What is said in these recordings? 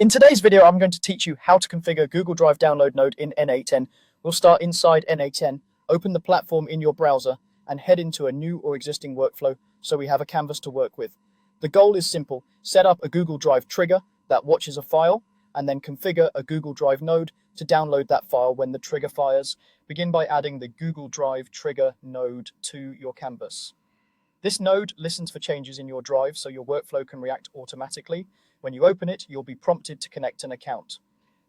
In today's video, I'm going to teach you how to configure Google Drive download node in n8n. We'll start inside n8n, open the platform in your browser, and head into a new or existing workflow so we have a canvas to work with. The goal is simple: set up a Google Drive trigger that watches a file, and then configure a Google Drive node to download that file when the trigger fires. Begin by adding the Google Drive trigger node to your canvas. This node listens for changes in your drive so your workflow can react automatically. When you open it, you'll be prompted to connect an account.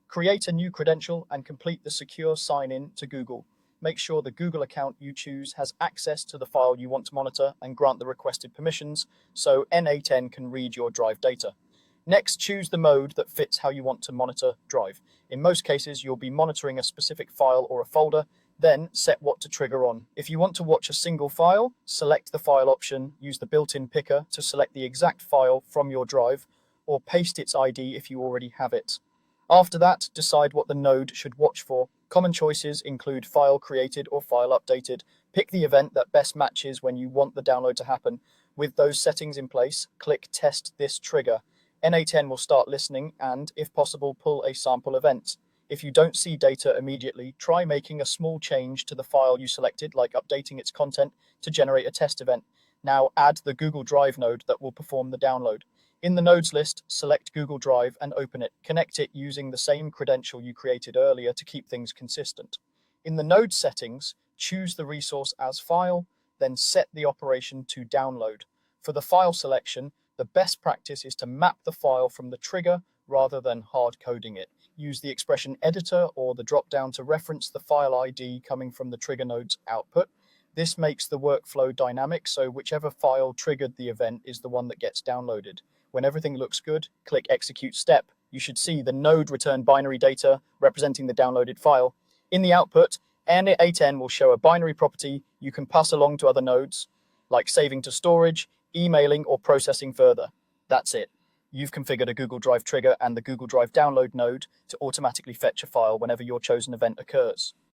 Create a new credential and complete the secure sign-in to Google. Make sure the Google account you choose has access to the file you want to monitor and grant the requested permissions so n8n can read your drive data. Next, choose the mode that fits how you want to monitor drive. In most cases, you'll be monitoring a specific file or a folder. Then set what to trigger on. If you want to watch a single file, select the file option, use the built-in picker to select the exact file from your drive, or paste its ID if you already have it. After that, decide what the node should watch for. Common choices include file created or file updated. Pick the event that best matches when you want the download to happen. With those settings in place, click Test this trigger. n8n will start listening and, if possible, pull a sample event. If you don't see data immediately, try making a small change to the file you selected, like updating its content to generate a test event. Now add the Google Drive node that will perform the download. In the nodes list, select Google Drive and open it. Connect it using the same credential you created earlier to keep things consistent. In the node settings, choose the resource as file, then set the operation to download. For the file selection, the best practice is to map the file from the trigger rather than hard coding it. Use the expression editor or the drop-down to reference the file ID coming from the trigger node's output. This makes the workflow dynamic, so whichever file triggered the event is the one that gets downloaded. When everything looks good, click Execute Step. You should see the node return binary data representing the downloaded file. In the output, n8n will show a binary property you can pass along to other nodes, like saving to storage, emailing, or processing further. That's it. You've configured a Google Drive trigger and the Google Drive download node to automatically fetch a file whenever your chosen event occurs.